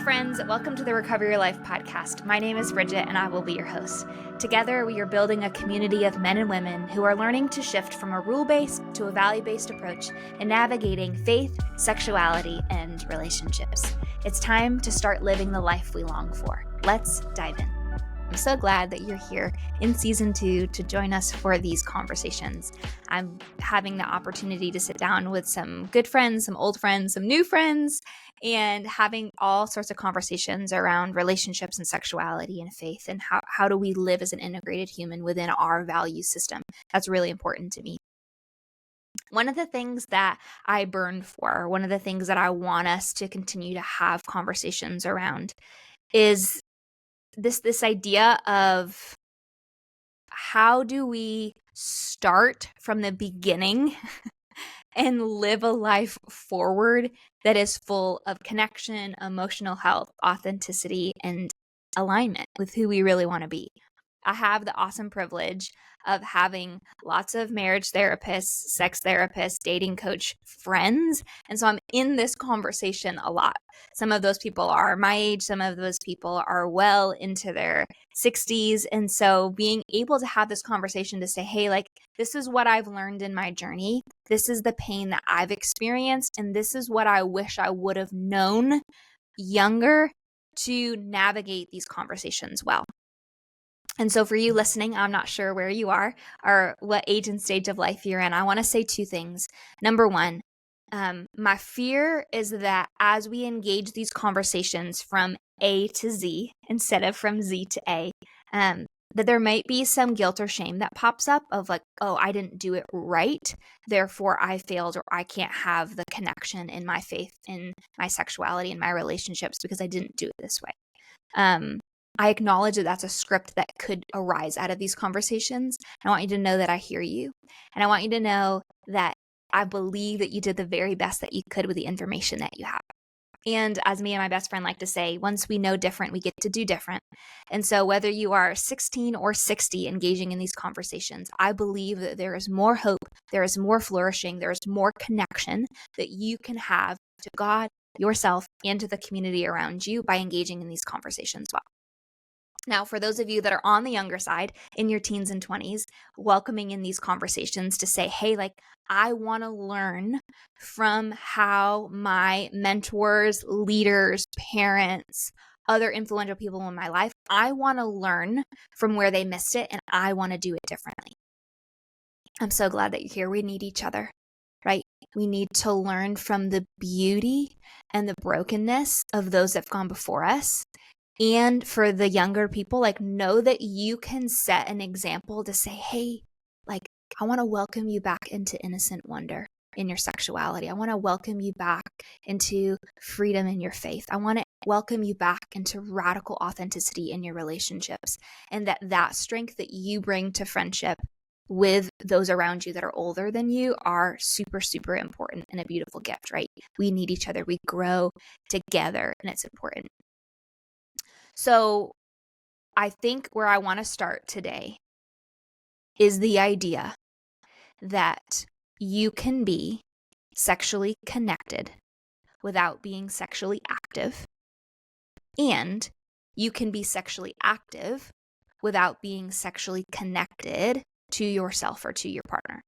friends. Welcome to the Recover Your Life podcast. My name is Bridgett, and I will be your host. Together, we are building a community of men and women who are learning to shift from a rule-based to a value-based approach in navigating faith, sexuality, and relationships. It's time to start living the life we long for. Let's dive in. I'm so glad that you're here in season 2 to join us for these conversations. I'm having the opportunity to sit down with some good friends, some old friends, some new friends, and having all sorts of conversations around relationships and sexuality and faith and how do we live as an integrated human within our value system. That's really important to me. One of the things that I burn for, one of the things that I want us to continue to have conversations around is this idea of how do we start from the beginning and live a life forward that is full of connection, emotional health, authenticity, and alignment with who we really want to be. I have the awesome privilege of having lots of marriage therapists, sex therapists, dating coach friends. And so I'm in this conversation a lot. Some of those people are my age. Some of those people are well into their 60s. And so being able to have this conversation to say, hey, like, this is what I've learned in my journey. This is the pain that I've experienced. And this is what I wish I would have known younger to navigate these conversations well. And so for you listening, I'm not sure where you are or what age and stage of life you're in. I want to say two things. Number one, my fear is that as we engage these conversations from A to Z instead of from Z to A, that there might be some guilt or shame that pops up of like, oh, I didn't do it right, therefore I failed, or I can't have the connection in my faith, in my sexuality, in my relationships because I didn't do it this way. I acknowledge that that's a script that could arise out of these conversations. I want you to know that I hear you. And I want you to know that I believe that you did the very best that you could with the information that you have. And as me and my best friend like to say, once we know different, we get to do different. And so whether you are 16 or 60 engaging in these conversations, I believe that there is more hope, there is more flourishing, there is more connection that you can have to God, yourself, and to the community around you by engaging in these conversations well. Now, for those of you that are on the younger side, in your teens and 20s, welcoming in these conversations to say, hey, like, I want to learn from how my mentors, leaders, parents, other influential people in my life, I want to learn from where they missed it, and I want to do it differently. I'm so glad that you're here. We need each other, right? We need to learn from the beauty and the brokenness of those that have gone before us. And for the younger people, like, know that you can set an example to say, hey, like, I want to welcome you back into innocent wonder in your sexuality. I want to welcome you back into freedom in your faith. I want to welcome you back into radical authenticity in your relationships. And that strength that you bring to friendship with those around you that are older than you are super, super important and a beautiful gift, right? We need each other. We grow together, and it's important. So I think where I want to start today is the idea that you can be sexually connected without being sexually active, and you can be sexually active without being sexually connected to yourself or to your partner.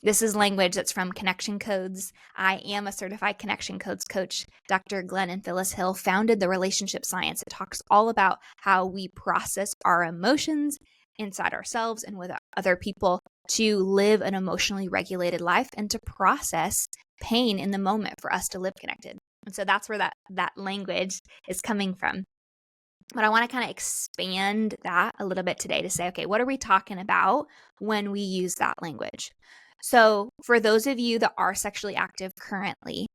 This is language that's from Connection Codes. I am a certified Connection Codes coach. Dr. Glenn and Phyllis Hill founded the relationship science. It talks all about how we process our emotions inside ourselves and with other people to live an emotionally regulated life and to process pain in the moment for us to live connected. And so that's where that language is coming from. But I want to kind of expand that a little bit today to say, okay, what are we talking about when we use that language? So for those of you that are sexually active currently,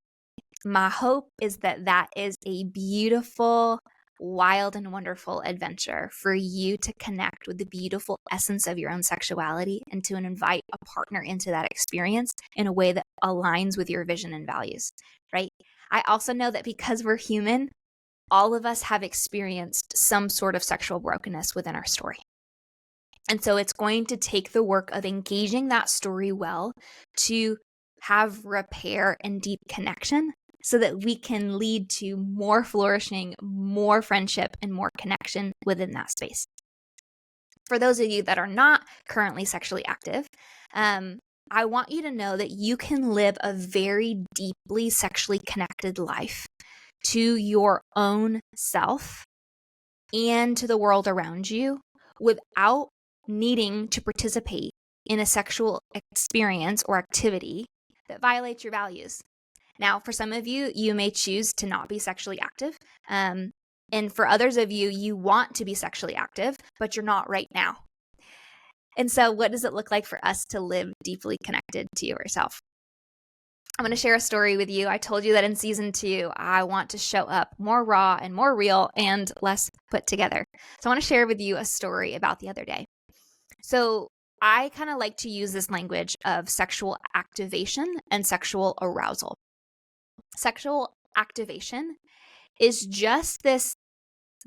my hope is that that is a beautiful, wild, and wonderful adventure for you to connect with the beautiful essence of your own sexuality and to invite a partner into that experience in a way that aligns with your vision and values, right? I also know that because we're human, all of us have experienced some sort of sexual brokenness within our story. And so it's going to take the work of engaging that story well to have repair and deep connection so that we can lead to more flourishing, more friendship, and more connection within that space. For those of you that are not currently sexually active, I want you to know that you can live a very deeply sexually connected life to your own self and to the world around you without needing to participate in a sexual experience or activity that violates your values. Now, for some of you, you may choose to not be sexually active. And for others of you, you want to be sexually active, but you're not right now. And so what does it look like for us to live deeply connected to yourself? I'm going to share a story with you. I told you that in season 2, I want to show up more raw and more real and less put together. So I want to share with you a story about the other day. So I kind of like to use this language of sexual activation and sexual arousal. Sexual activation is just this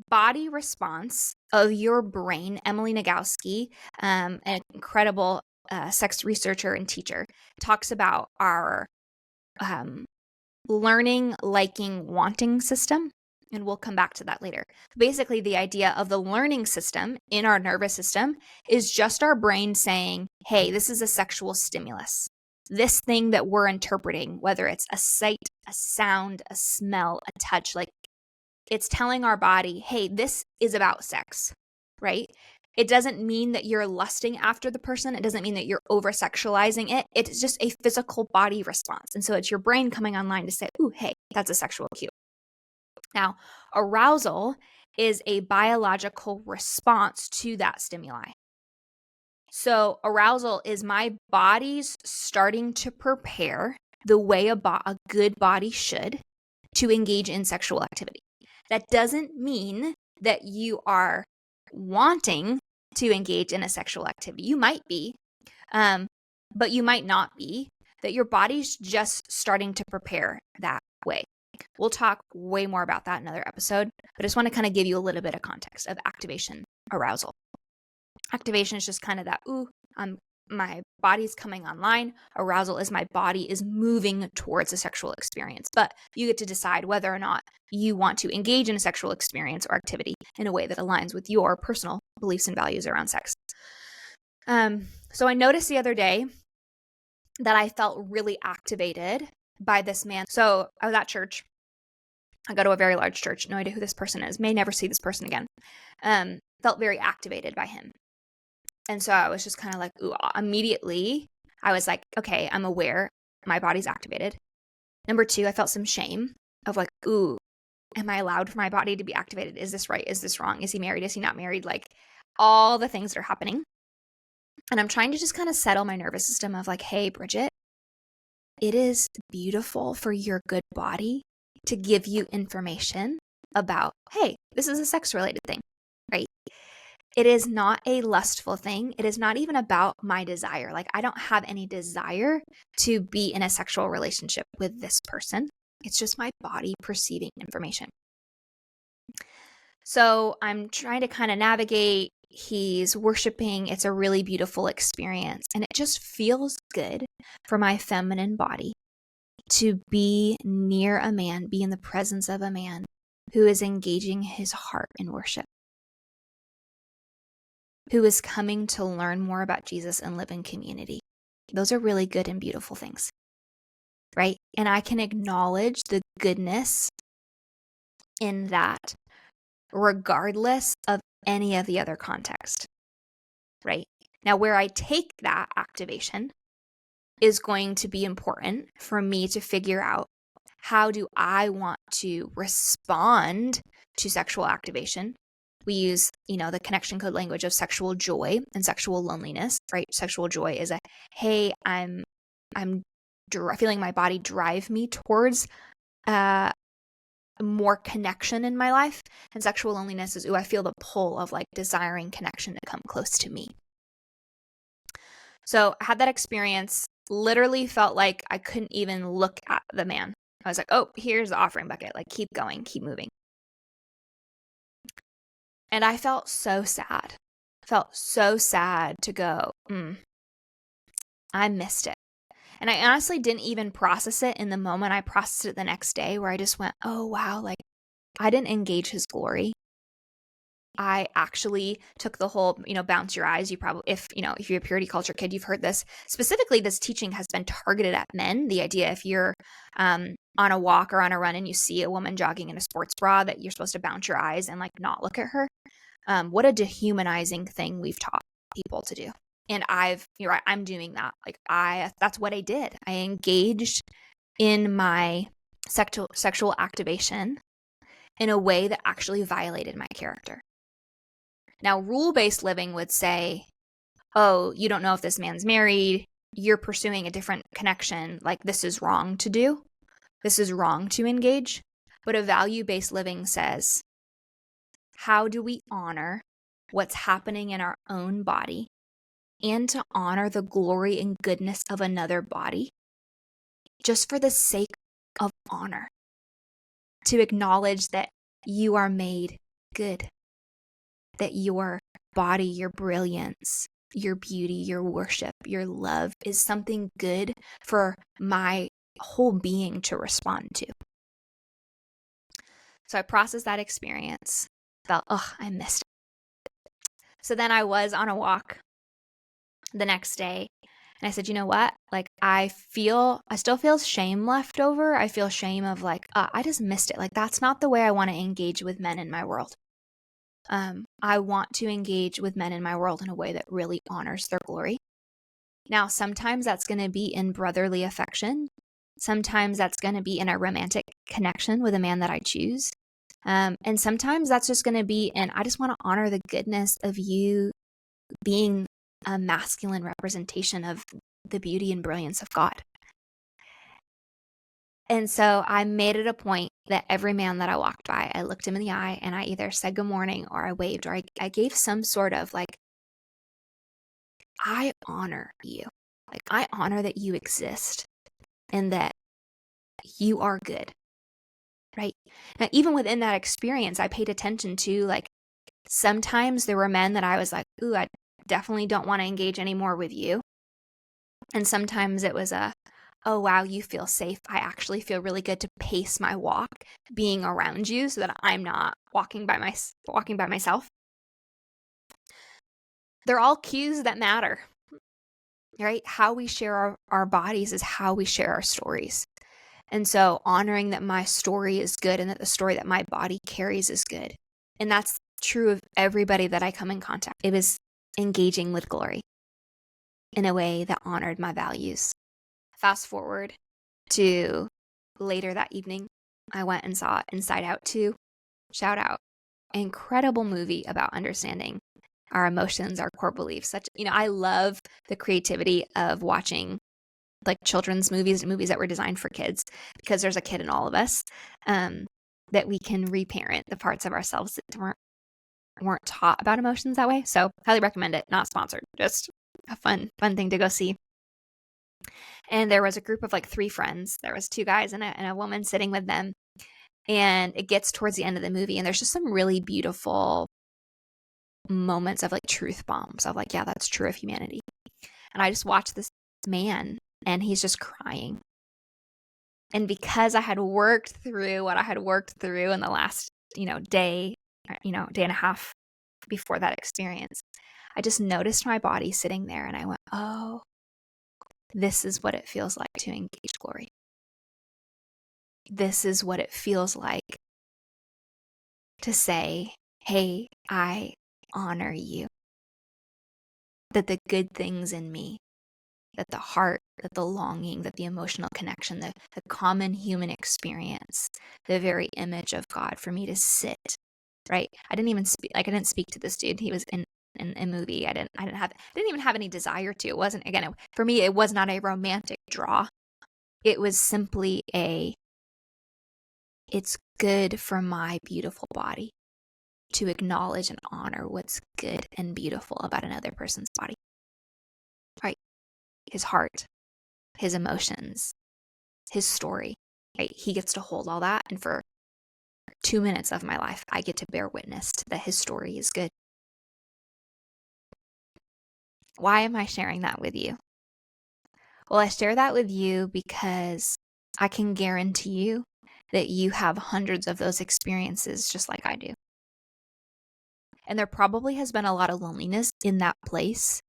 body response of your brain. Emily Nagoski, an incredible sex researcher and teacher, talks about our learning, liking, wanting system. And we'll come back to that later. Basically, the idea of the learning system in our nervous system is just our brain saying, hey, this is a sexual stimulus. This thing that we're interpreting, whether it's a sight, a sound, a smell, a touch, like it's telling our body, hey, this is about sex, right? It doesn't mean that you're lusting after the person. It doesn't mean that you're over-sexualizing it. It's just a physical body response. And so it's your brain coming online to say, ooh, hey, that's a sexual cue. Now, arousal is a biological response to that stimuli. So arousal is my body's starting to prepare the way a good body should to engage in sexual activity. That doesn't mean that you are wanting to engage in a sexual activity. You might be, but you might not be. That your body's just starting to prepare that way. We'll talk way more about that in another episode, but I just want to kind of give you a little bit of context of activation, arousal. Activation is just kind of that, ooh, my body's coming online. Arousal is my body is moving towards a sexual experience. But you get to decide whether or not you want to engage in a sexual experience or activity in a way that aligns with your personal beliefs and values around sex. So I noticed the other day that I felt really activated by this man. So I was at church. I go to a very large church. No idea who this person is. May never see this person again. Felt very activated by him. And so I was just kind of like, ooh, immediately I was like, okay, I'm aware my body's activated. Number 2, I felt some shame of like, ooh, am I allowed for my body to be activated? Is this right? Is this wrong? Is he married? Is he not married? Like all the things that are happening. And I'm trying to just kind of settle my nervous system of like, hey, Bridgett, it is beautiful for your good body to give you information about, hey, this is a sex related thing, right? It is not a lustful thing. It is not even about my desire. Like I don't have any desire to be in a sexual relationship with this person. It's just my body perceiving information. So I'm trying to kind of navigate. He's worshiping. It's a really beautiful experience. And it just feels good for my feminine body to be near a man, be in the presence of a man who is engaging his heart in worship, who is coming to learn more about Jesus and live in community. Those are really good and beautiful things, right? And I can acknowledge the goodness in that regardless of any of the other context, right? Now, where I take that activation is going to be important for me to figure out how do I want to respond to sexual activation. We use, the connection code language of sexual joy and sexual loneliness, right? Sexual joy is hey, I'm feeling my body drive me towards more connection in my life. And sexual loneliness is, I feel the pull of like desiring connection to come close to me. So I had that experience, literally felt like I couldn't even look at the man. I was like, oh, here's the offering bucket. Like, keep going, keep moving. And I felt so sad. Felt so sad to go, I missed it. And I honestly didn't even process it in the moment. I processed it the next day where I just went, oh, wow, like I didn't engage his glory. I actually took the whole, bounce your eyes. You probably, if you're a purity culture kid, you've heard this. Specifically, this teaching has been targeted at men. The idea if you're on a walk or on a run and you see a woman jogging in a sports bra, that you're supposed to bounce your eyes and like not look at her. What a dehumanizing thing we've taught people to do. And you're right, I'm doing that. Like that's what I did. I engaged in my sexual activation in a way that actually violated my character. Now, rule-based living would say, oh, you don't know if this man's married, you're pursuing a different connection, like this is wrong to do, this is wrong to engage. But a value-based living says, how do we honor what's happening in our own body and to honor the glory and goodness of another body just for the sake of honor, to acknowledge that you are made good, that your body, your brilliance, your beauty, your worship, your love is something good for my whole being to respond to. So I processed that experience, felt, I missed it. So then I was on a walk the next day and I said, you know what? Like I still feel shame left over. I feel shame of like, I just missed it. Like that's not the way I want to engage with men in my world. I want to engage with men in my world in a way that really honors their glory. Now, sometimes that's going to be in brotherly affection. Sometimes that's going to be in a romantic connection with a man that I choose. And sometimes that's just going to be in, I just want to honor the goodness of you being a masculine representation of the beauty and brilliance of God. And so I made it a point that every man that I walked by, I looked him in the eye and I either said good morning or I waved or I gave some sort of like, I honor you. Like I honor that you exist and that you are good, right? Now, even within that experience, I paid attention to like, sometimes there were men that I was like, ooh, I definitely don't want to engage anymore with you. And sometimes it was oh, wow, you feel safe. I actually feel really good to pace my walk being around you so that I'm not walking by myself. They're all cues that matter, right? How we share our bodies is how we share our stories. And so honoring that my story is good and that the story that my body carries is good. And that's true of everybody that I come in contact. It was engaging with glory in a way that honored my values. Fast forward to later that evening, I went and saw Inside Out 2. Shout out. Incredible movie about understanding our emotions, our core beliefs. I love the creativity of watching like children's movies and movies that were designed for kids, because there's a kid in all of us, that we can reparent the parts of ourselves that weren't taught about emotions that way. So highly recommend it. Not sponsored, just a fun thing to go see. And there was a group of like 3 friends. There was 2 guys and a woman sitting with them. And it gets towards the end of the movie and there's just some really beautiful moments of like truth bombs of like, yeah, that's true of humanity. And I just watched this man and he's just crying. And because I had worked through what I had worked through in the last, day and a half before that experience, I just noticed my body sitting there and I went, oh, this is what it feels like to engage glory. This is what it feels like to say, hey, I honor you. That the good things in me, that the heart, that the longing, that the emotional connection, the common human experience, the very image of God for me to sit, right? I didn't speak to this dude. He was in a movie. I didn't even have any desire to. It wasn't, again, for me, it was not a romantic draw. It was simply it's good for my beautiful body to acknowledge and honor what's good and beautiful about another person's body, right? His heart, his emotions, his story, right? He gets to hold all that. And for 2 minutes of my life, I get to bear witness that his story is good. Why am I sharing that with you? Well, I share that with you because I can guarantee you that you have hundreds of those experiences just like I do. And there probably has been a lot of loneliness in that place,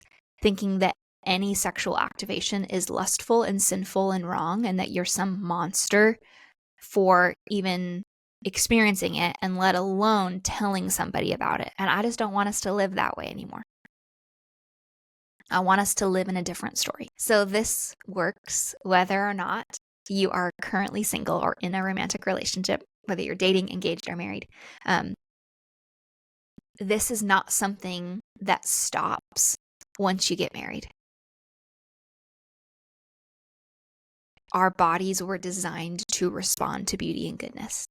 thinking that any sexual activation is lustful and sinful and wrong, and that you're some monster for even experiencing it, and let alone telling somebody about it. And I just don't want us to live that way anymore. I want us to live in a different story. So this works whether or not you are currently single or in a romantic relationship, whether you're dating, engaged, or married. This is not something that stops once you get married. Our bodies were designed to respond to beauty and goodness.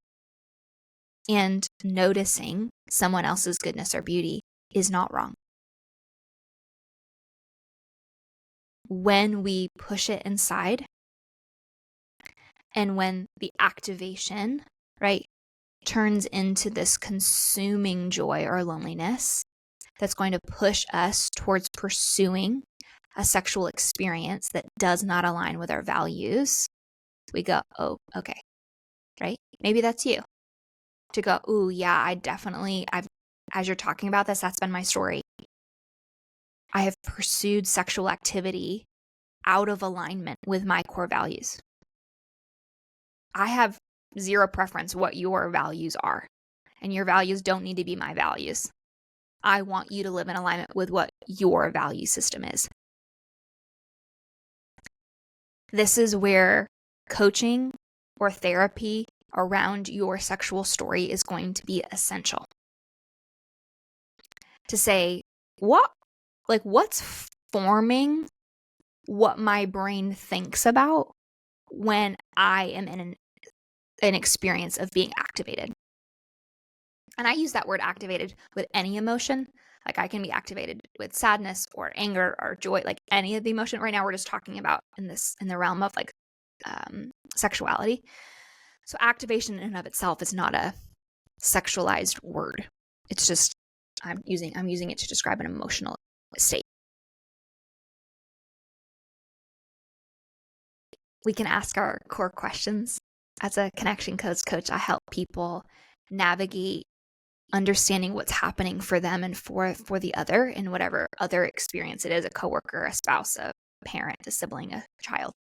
And noticing someone else's goodness or beauty is not wrong. When we push it inside, and when the activation, right, turns into this consuming joy or loneliness that's going to push us towards pursuing a sexual experience that does not align with our values, we go, oh, okay, right? Maybe that's you. To go, ooh, yeah, as you're talking about this, that's been my story. I have pursued sexual activity out of alignment with my core values. I have zero preference what your values are, and your values don't need to be my values. I want you to live in alignment with what your value system is. This is where coaching or therapy around your sexual story is going to be essential. To say, what's forming what my brain thinks about when I am in an experience of being activated. And I use that word activated with any emotion. Like I can be activated with sadness or anger or joy, like any of the emotion. Right now we're just talking about in the realm of like sexuality. So activation in and of itself is not a sexualized word. It's just I'm using it to describe an emotional state. We can ask our core questions. As a connection coach, I help people navigate understanding what's happening for them and for the other in whatever other experience it is, a coworker, a spouse, a parent, a sibling, a child.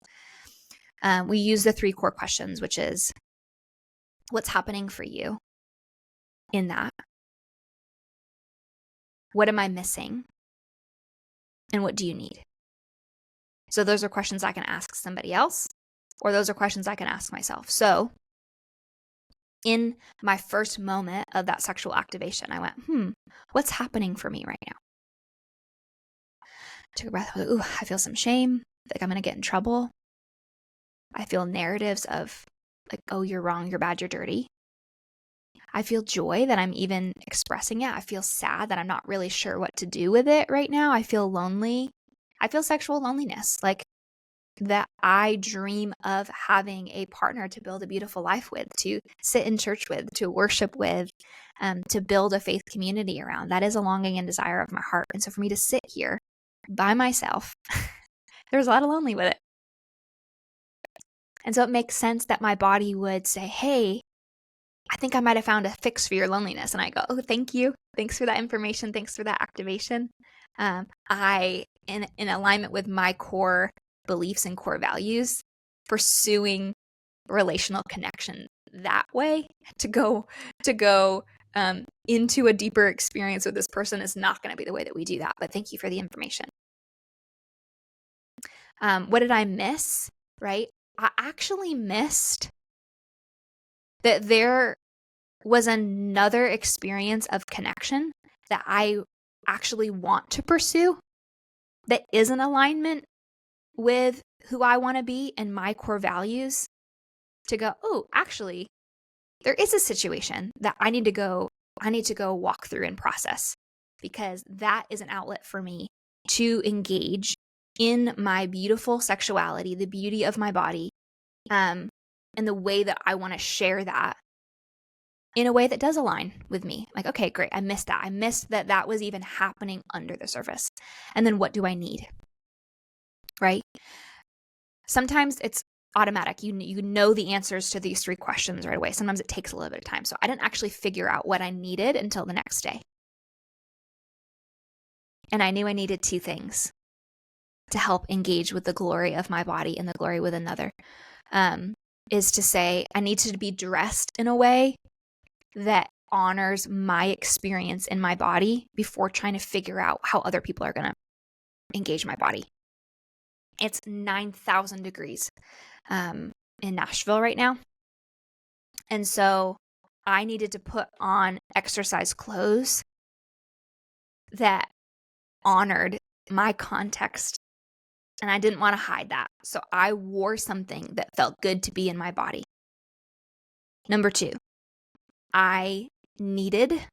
We use the 3 core questions, which is what's happening for you in that? What am I missing? And what do you need? So those are questions I can ask somebody else, or those are questions I can ask myself. So in my first moment of that sexual activation, I went, what's happening for me right now? Took a breath. Ooh, I feel some shame. Like I'm going to get in trouble. I feel narratives of like, oh, you're wrong, you're bad, you're dirty. I feel joy that I'm even expressing it. I feel sad that I'm not really sure what to do with it right now. I feel lonely. I feel sexual loneliness, like that I dream of having a partner to build a beautiful life with, to sit in church with, to worship with, to build a faith community around. That is a longing and desire of my heart. And so for me to sit here by myself, there's a lot of lonely with it. And so it makes sense that my body would say, hey, I think I might have found a fix for your loneliness. And I go, oh, thank you. Thanks for that information. Thanks for that activation. I, in alignment with my core beliefs and core values, pursuing relational connection that way to go into a deeper experience with this person is not going to be the way that we do that. But thank you for the information. What did I miss? Right? I actually missed that there was another experience of connection that I actually want to pursue that is in alignment with who I want to be and my core values, to go, oh, actually, there is a situation that I need to go walk through and process, because that is an outlet for me to engage in my beautiful sexuality, the beauty of my body, and the way that I want to share that in a way that does align with me. Like, okay, great. I missed that. I missed that was even happening under the surface. And then what do I need? Right? Sometimes it's automatic. You know the answers to these 3 questions right away. Sometimes it takes a little bit of time. So I didn't actually figure out what I needed until the next day. And I knew I needed 2 things to help engage with the glory of my body and the glory with another. Is to say, I need to be dressed in a way that honors my experience in my body before trying to figure out how other people are going to engage my body. It's 9,000 degrees in Nashville right now. And so I needed to put on exercise clothes that honored my context. And I didn't want to hide that. So I wore something that felt good to be in my body. Number 2, I needed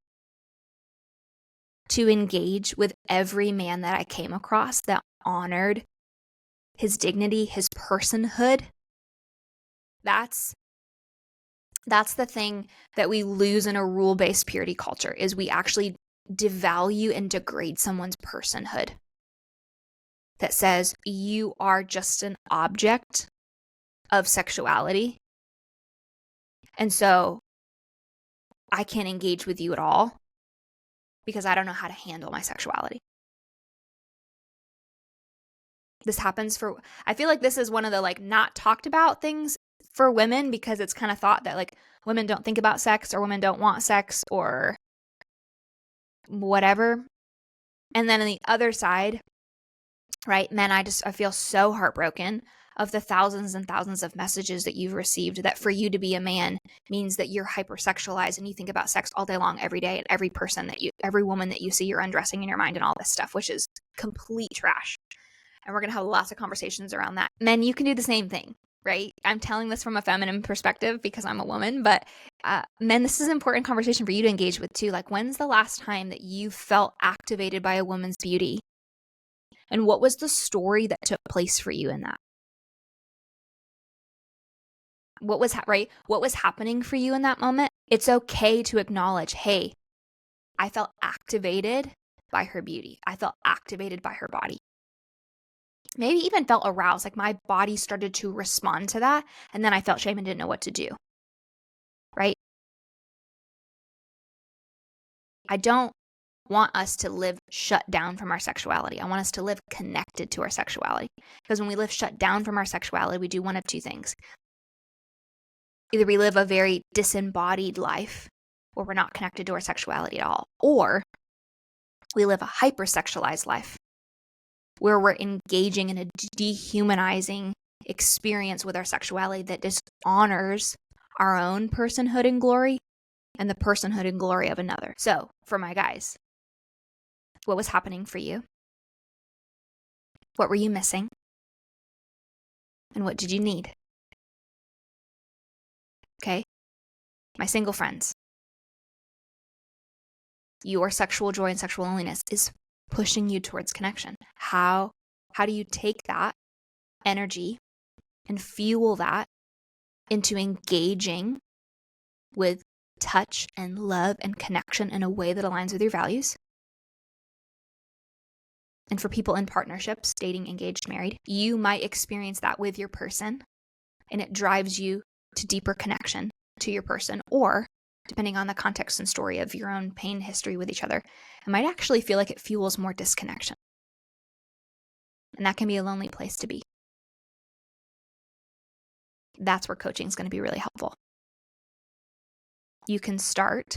to engage with every man that I came across that honored his dignity, his personhood. That's the thing that we lose in a rule-based purity culture, is we actually devalue and degrade someone's personhood. That says you are just an object of sexuality. And so I can't engage with you at all because I don't know how to handle my sexuality. This happens I feel like this is one of the not talked about things for women, because it's kind of thought that women don't think about sex, or women don't want sex, or whatever. And then on the other side, right, men, I feel so heartbroken of the thousands and thousands of messages that you've received that for you to be a man means that you're hypersexualized and you think about sex all day long, every day, and every woman that you see, you're undressing in your mind and all this stuff, which is complete trash. And we're going to have lots of conversations around that. Men, you can do the same thing, right? I'm telling this from a feminine perspective because I'm a woman, but men, this is an important conversation for you to engage with too. When's the last time that you felt activated by a woman's beauty? And what was the story that took place for you in that? What was What was happening for you in that moment? It's okay to acknowledge, hey, I felt activated by her beauty. I felt activated by her body. Maybe even felt aroused, my body started to respond to that, and then I felt shame and didn't know what to do, right? I don't want us to live shut down from our sexuality. I want us to live connected to our sexuality, because when we live shut down from our sexuality, we do one of 2 things. Either we live a very disembodied life where we're not connected to our sexuality at all, or we live a hypersexualized life where we're engaging in a dehumanizing experience with our sexuality that dishonors our own personhood and glory and the personhood and glory of another. So, for my guys, what was happening for you? What were you missing? And what did you need? Okay? My single friends, your sexual joy and sexual loneliness is pushing you towards connection. How do you take that energy and fuel that into engaging with touch and love and connection in a way that aligns with your values? And for people in partnerships, dating, engaged, married, you might experience that with your person, and it drives you to deeper connection to your person, or depending on the context and story of your own pain history with each other, it might actually feel like it fuels more disconnection. And that can be a lonely place to be. That's where coaching is going to be really helpful. You can start,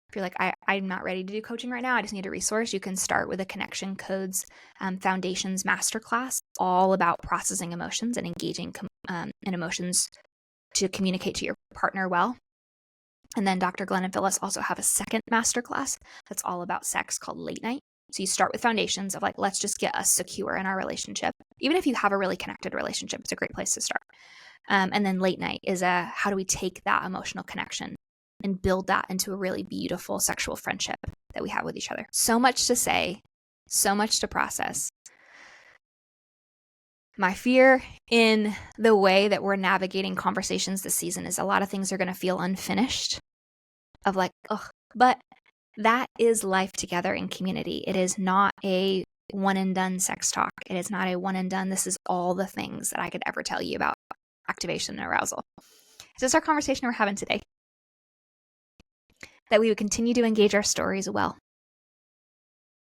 if you're like, I'm not ready to do coaching right now, I just need a resource, you can start with a Connection Codes Foundations Masterclass, all about processing emotions and engaging in emotions to communicate to your partner well. And then Dr. Glenn and Phyllis also have a second masterclass that's all about sex called Late Night. So you start with foundations of let's just get us secure in our relationship. Even if you have a really connected relationship, it's a great place to start. And then Late Night is how do we take that emotional connection and build that into a really beautiful sexual friendship that we have with each other. So much to say, so much to process. My fear in the way that we're navigating conversations this season is a lot of things are going to feel unfinished, of but that is life together in community. It is not a one and done sex talk. It is not a one and done. This is all the things that I could ever tell you about activation and arousal. Is this our conversation we're having today? That we would continue to engage our stories well.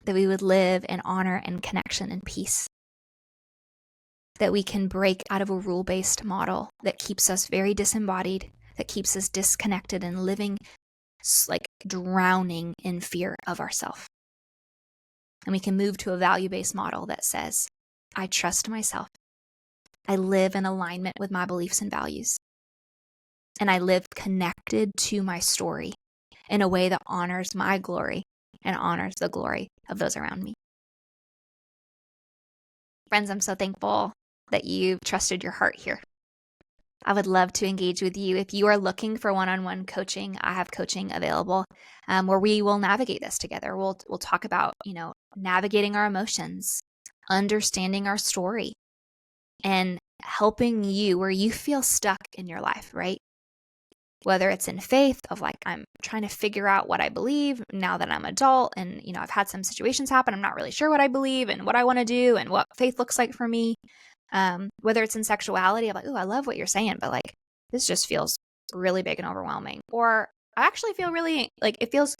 That we would live in honor and connection and peace. That we can break out of a rule-based model that keeps us very disembodied, that keeps us disconnected and living like drowning in fear of ourselves. And we can move to a value-based model that says, I trust myself. I live in alignment with my beliefs and values. And I live connected to my story in a way that honors my glory and honors the glory of those around me. Friends, I'm so thankful that you've trusted your heart here. I would love to engage with you. If you are looking for one-on-one coaching, I have coaching available where we will navigate this together. We'll talk about, navigating our emotions, understanding our story, and helping you where you feel stuck in your life, right? Whether it's in faith of like, I'm trying to figure out what I believe now that I'm adult and, I've had some situations happen. I'm not really sure what I believe and what I want to do and what faith looks like for me. Whether it's in sexuality, I'm like, oh, I love what you're saying, but like, this just feels really big and overwhelming. Or I actually feel really like it feels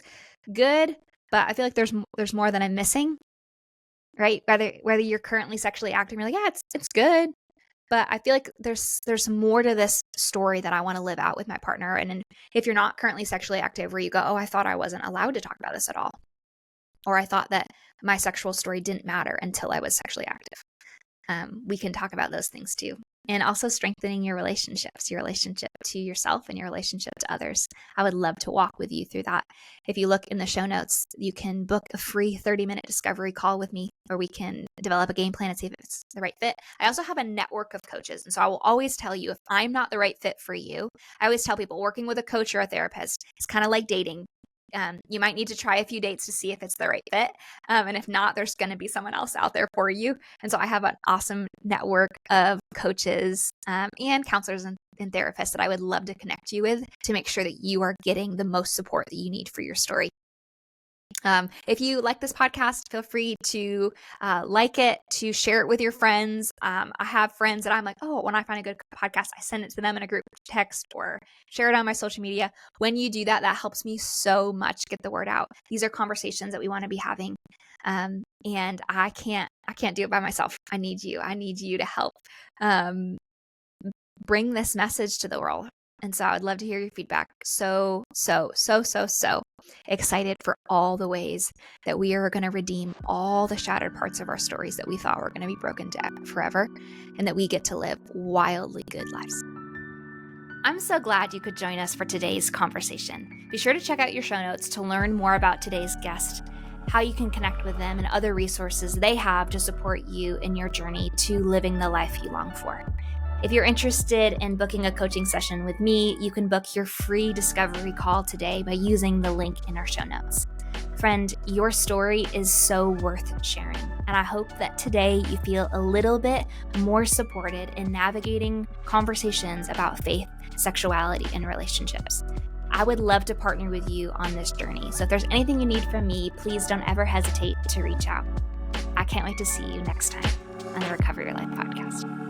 good, but I feel like there's more that I'm missing, right? Whether you're currently sexually active, you're like, yeah, it's good. But I feel like there's more to this story that I want to live out with my partner. And if you're not currently sexually active, where you go, oh, I thought I wasn't allowed to talk about this at all. Or I thought that my sexual story didn't matter until I was sexually active. We can talk about those things too. And also strengthening your relationships, your relationship to yourself and your relationship to others. I would love to walk with you through that. If you look in the show notes, you can book a free 30-minute discovery call with me where we can develop a game plan and see if it's the right fit. I also have a network of coaches. And so I will always tell you if I'm not the right fit for you, I always tell people working with a coach or a therapist is kind of like dating. You might need to try a few dates to see if it's the right fit. And if not, there's going to be someone else out there for you. And so I have an awesome network of coaches and counselors and therapists that I would love to connect you with to make sure that you are getting the most support that you need for your story. If you like this podcast, feel free to like it, to share it with your friends. I have friends that I'm like, oh, when I find a good podcast, I send it to them in a group text or share it on my social media. When you do that, that helps me so much get the word out. These are conversations that we want to be having. And I can't do it by myself. I need you. I need you to help bring this message to the world. And so I would love to hear your feedback. So excited for all the ways that we are going to redeem all the shattered parts of our stories that we thought were going to be broken down forever, and that we get to live wildly good lives. I'm so glad you could join us for today's conversation. Be sure to check out your show notes to learn more about today's guest, how you can connect with them, and other resources they have to support you in your journey to living the life you long for. If you're interested in booking a coaching session with me, you can book your free discovery call today by using the link in our show notes. Friend, your story is so worth sharing, and I hope that today you feel a little bit more supported in navigating conversations about faith, sexuality, and relationships. I would love to partner with you on this journey, so if there's anything you need from me, please don't ever hesitate to reach out. I can't wait to see you next time on the Recover Your Life podcast.